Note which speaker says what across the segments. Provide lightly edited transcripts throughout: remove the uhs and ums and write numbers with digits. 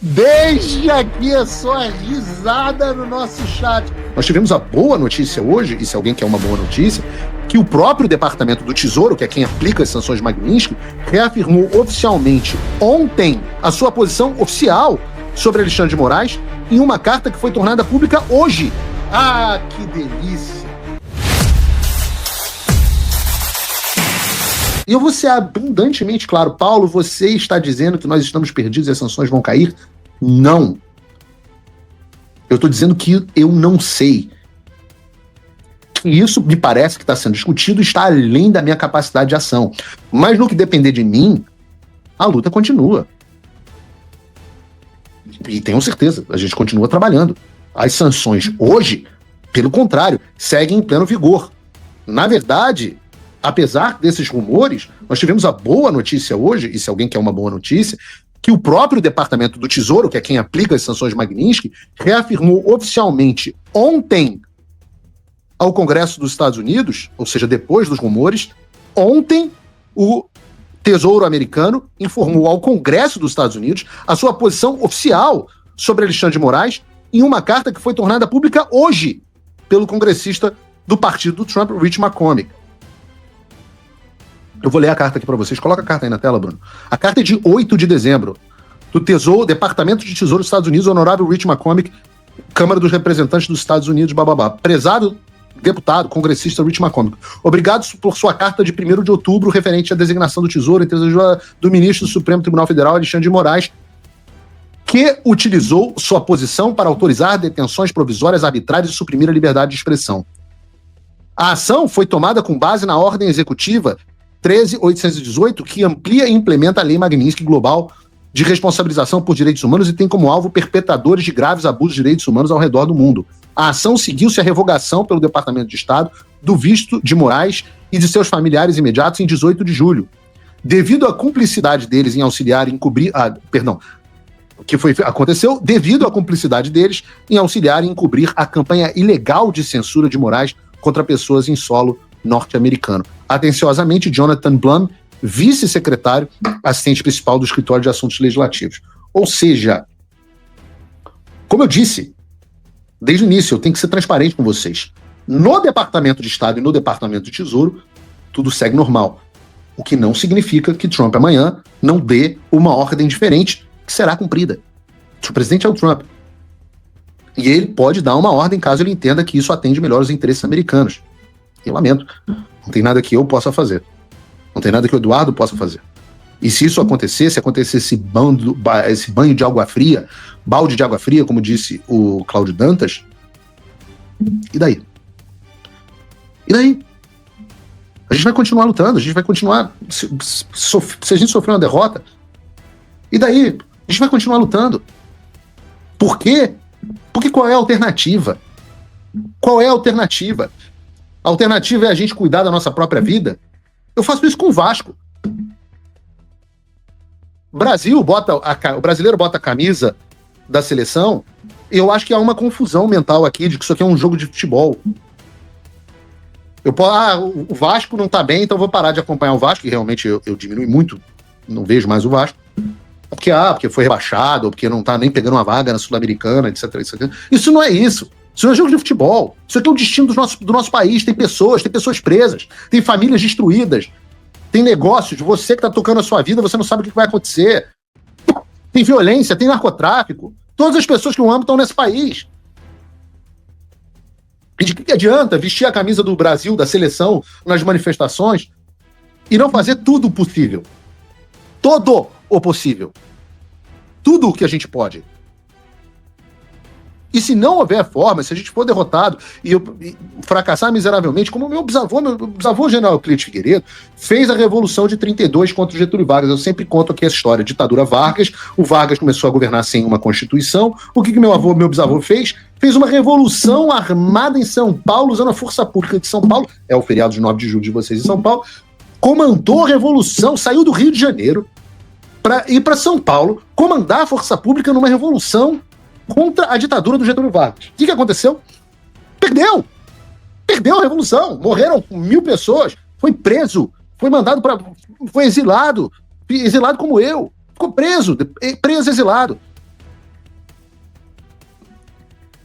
Speaker 1: Deixe aqui a sua risada no nosso chat. Nós tivemos a boa notícia hoje, e se alguém quer uma boa notícia, que o próprio Departamento do Tesouro, que é quem aplica as sanções Magnitsky, reafirmou oficialmente ontem a sua posição oficial sobre Alexandre de Moraes em uma carta que foi tornada pública hoje. Ah, que delícia! E eu vou ser abundantemente claro. Paulo, você está dizendo que nós estamos perdidos e as sanções vão cair? Não. Eu estou dizendo que eu não sei. Isso me parece que está sendo discutido e está além da minha capacidade de ação. Mas no que depender de mim, a luta continua. E tenho certeza, a gente continua trabalhando. As sanções hoje, pelo contrário, seguem em pleno vigor. Na verdade, apesar desses rumores, nós tivemos a boa notícia hoje, e se alguém quer uma boa notícia, que o próprio Departamento do Tesouro, que é quem aplica as sanções Magnitsky, reafirmou oficialmente ontem ao Congresso dos Estados Unidos, ou seja, depois dos rumores, ontem o Tesouro americano informou ao Congresso dos Estados Unidos a sua posição oficial sobre Alexandre de Moraes em uma carta que foi tornada pública hoje pelo congressista do partido do Trump, Rich McCormick. Eu vou ler a carta aqui para vocês. Coloca a carta aí na tela, Bruno. A carta é de 8 de dezembro, do Tesouro, Departamento de Tesouro dos Estados Unidos, Honorável Rich McCormick, Câmara dos Representantes dos Estados Unidos, bababá. Prezado deputado, congressista Rich McCormick, obrigado por sua carta de 1º de outubro referente à designação do Tesouro entre do ministro do Supremo Tribunal Federal, Alexandre de Moraes, que utilizou sua posição para autorizar detenções provisórias arbitrárias e suprimir a liberdade de expressão. A ação foi tomada com base na ordem executiva 13.818, que amplia e implementa a Lei Magnitsky Global de responsabilização por direitos humanos e tem como alvo perpetradores de graves abusos de direitos humanos ao redor do mundo. A ação seguiu-se a revogação pelo Departamento de Estado do visto de Moraes e de seus familiares imediatos em 18 de julho. Devido à cumplicidade deles em auxiliar e encobrir... devido à cumplicidade deles em auxiliar e encobrir a campanha ilegal de censura de Moraes contra pessoas em solo norte-americano. Atenciosamente, Jonathan Blum, vice-secretário, assistente principal do Escritório de Assuntos Legislativos. Ou seja, como eu disse, desde o início, eu tenho que ser transparente com vocês. No Departamento de Estado e no Departamento de Tesouro, tudo segue normal. O que não significa que Trump amanhã não dê uma ordem diferente que será cumprida. O presidente é o Trump. E ele pode dar uma ordem caso ele entenda que isso atende melhor os interesses americanos. Eu lamento. Não tem nada que eu possa fazer. Não tem nada que o Eduardo possa fazer. E se isso acontecer, se acontecer esse banho de água fria, balde de água fria, como disse o Cláudio Dantas, e daí? E daí? A gente vai continuar lutando, a gente vai continuar... Se a gente sofrer uma derrota, e daí? A gente vai continuar lutando. Por quê? Porque qual é a alternativa? Qual é a alternativa? A alternativa é a gente cuidar da nossa própria vida? Eu faço isso com o Vasco. O brasileiro bota a camisa da seleção e eu acho que há uma confusão mental aqui de que isso aqui é um jogo de futebol. O Vasco não tá bem, então vou parar de acompanhar o Vasco, que realmente eu diminui muito, não vejo mais o Vasco. Porque foi rebaixado, ou porque não tá nem pegando uma vaga na Sul-Americana, etc. Isso não é isso. Isso não é jogo de futebol. Isso aqui é o destino do nosso país. Tem pessoas presas, tem famílias destruídas, tem negócios. Você que está tocando a sua vida, você não sabe o que vai acontecer. Tem violência, tem narcotráfico. Todas as pessoas que o amam estão nesse país. E de que adianta vestir a camisa do Brasil, da seleção, nas manifestações e não fazer tudo o possível? Todo o possível. Tudo o que a gente pode. E se não houver forma, se a gente for derrotado e fracassar miseravelmente, como meu bisavô general Euclides Figueiredo fez a Revolução de 32 contra o Getúlio Vargas. Eu sempre conto aqui essa história, ditadura Vargas, o Vargas começou a governar sem uma constituição. O que meu bisavô fez? Fez uma revolução armada em São Paulo, usando a força pública de São Paulo, é o feriado de 9 de julho de vocês em São Paulo, comandou a revolução, saiu do Rio de Janeiro para ir para São Paulo, comandar a força pública numa revolução contra a ditadura do Getúlio Vargas. O que aconteceu? Perdeu a revolução, morreram 1.000 pessoas, foi preso, foi exilado como eu, ficou preso, exilado.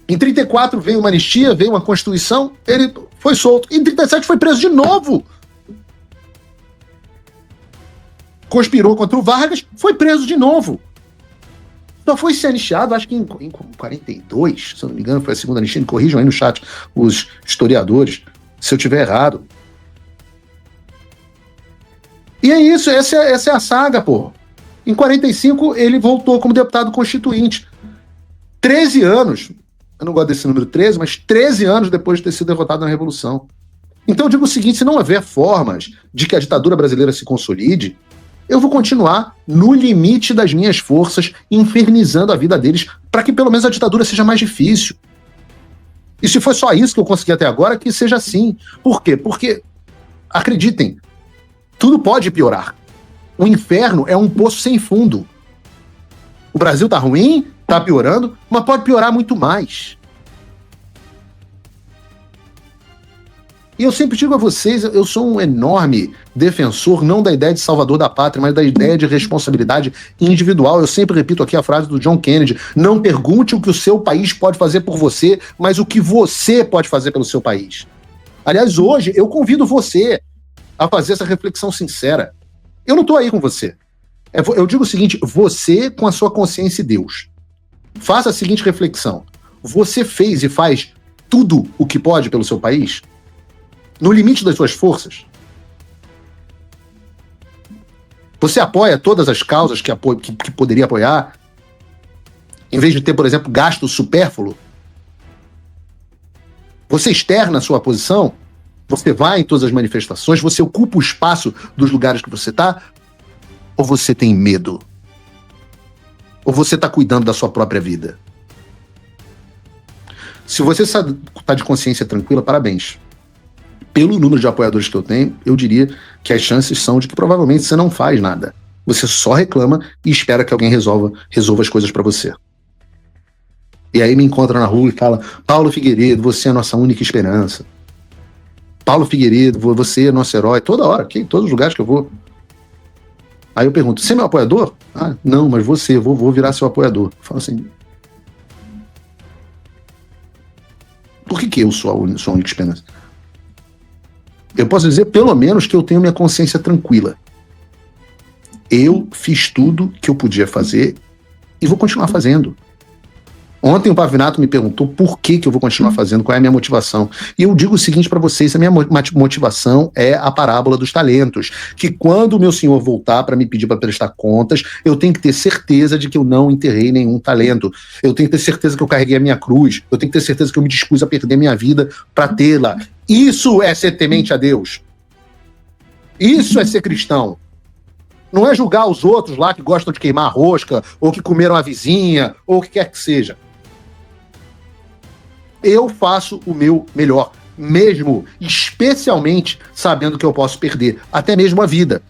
Speaker 1: Em 34 veio uma anistia, veio uma Constituição, ele foi solto. Em 37 foi preso de novo. Conspirou contra o Vargas, foi preso de novo. Só foi ser anistiado, acho que em 42, se eu não me engano, foi a segunda anistia. Me corrijam aí no chat os historiadores, se eu tiver errado. E é isso, essa é a saga, pô. Em 45, ele voltou como deputado constituinte. 13 anos, eu não gosto desse número 13, mas 13 anos depois de ter sido derrotado na Revolução. Então eu digo o seguinte, se não houver formas de que a ditadura brasileira se consolide, eu vou continuar no limite das minhas forças, infernizando a vida deles, para que pelo menos a ditadura seja mais difícil. E se foi só isso que eu consegui até agora, que seja assim. Por quê? Porque, acreditem, tudo pode piorar. O inferno é um poço sem fundo. O Brasil tá ruim, tá piorando, mas pode piorar muito mais. E eu sempre digo a vocês, eu sou um enorme defensor, não da ideia de salvador da pátria, mas da ideia de responsabilidade individual. Eu sempre repito aqui a frase do John Kennedy: não pergunte o que o seu país pode fazer por você, mas o que você pode fazer pelo seu país. Aliás, hoje eu convido você a fazer essa reflexão sincera. Eu não estou aí com você. Eu digo o seguinte, você com a sua consciência e Deus. Faça a seguinte reflexão. Você fez e faz tudo o que pode pelo seu país? No limite das suas forças? Você apoia todas as causas que poderia apoiar? Em vez de ter, por exemplo, gasto supérfluo? Você externa a sua posição? Você vai em todas as manifestações? Você ocupa o espaço dos lugares que você está? Ou você tem medo? Ou você está cuidando da sua própria vida? Se você está de consciência tranquila, parabéns. Pelo número de apoiadores que eu tenho, eu diria que as chances são de que provavelmente você não faz nada. Você só reclama e espera que alguém resolva as coisas para você. E aí me encontra na rua e fala: Paulo Figueiredo, você é a nossa única esperança. Paulo Figueiredo, você é nosso herói. Toda hora, aqui, em todos os lugares que eu vou. Aí eu pergunto: você é meu apoiador? Ah, não, mas você, vou virar seu apoiador. Eu falo assim: por que eu sou a única esperança? Eu posso dizer, pelo menos, que eu tenho minha consciência tranquila. Eu fiz tudo que eu podia fazer e vou continuar fazendo. Ontem o Pavinato me perguntou por que eu vou continuar fazendo, qual é a minha motivação. E eu digo o seguinte para vocês, a minha motivação é a parábola dos talentos, que quando o meu senhor voltar para me pedir para prestar contas, eu tenho que ter certeza de que eu não enterrei nenhum talento. Eu tenho que ter certeza que eu carreguei a minha cruz. Eu tenho que ter certeza que eu me dispus a perder minha vida para tê-la. Isso é ser temente a Deus. Isso é ser cristão. Não é julgar os outros lá que gostam de queimar rosca, ou que comeram a vizinha, ou o que quer que seja. Eu faço o meu melhor, mesmo, especialmente sabendo que eu posso perder, até mesmo a vida.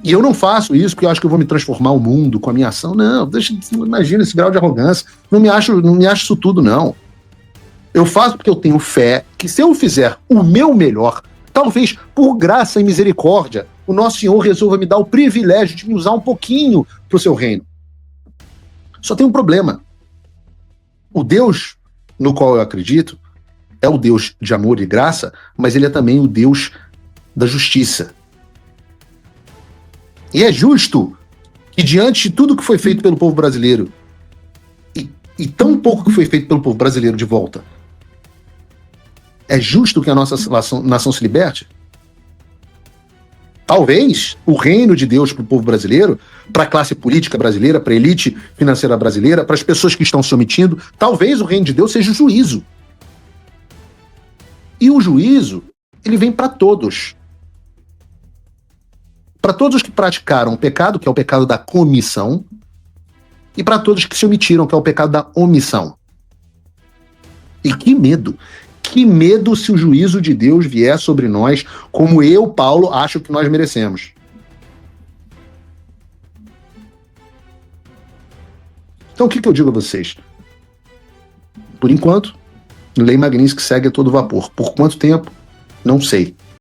Speaker 1: E eu não faço isso porque eu acho que eu vou me transformar o mundo com a minha ação. Não, imagina esse grau de arrogância. Não me acho isso tudo, não. Eu faço porque eu tenho fé que se eu fizer o meu melhor, talvez por graça e misericórdia, o nosso Senhor resolva me dar o privilégio de me usar um pouquinho para o seu reino. Só tem um problema. O Deus no qual eu acredito é o Deus de amor e graça, mas ele é também o Deus da justiça. E é justo que diante de tudo que foi feito pelo povo brasileiro e tão pouco que foi feito pelo povo brasileiro de volta, é justo que a nossa nação se liberte? Talvez o reino de Deus para o povo brasileiro, para a classe política brasileira, para a elite financeira brasileira, para as pessoas que estão se omitindo, talvez o reino de Deus seja o juízo. E o juízo, ele vem para todos. Para todos que praticaram o pecado, que é o pecado da comissão, e para todos que se omitiram, que é o pecado da omissão. E que medo! Que medo se o juízo de Deus vier sobre nós, como eu, Paulo, acho que nós merecemos. Então o que eu digo a vocês? Por enquanto, Lei Magnitsky segue a todo vapor. Por quanto tempo? Não sei.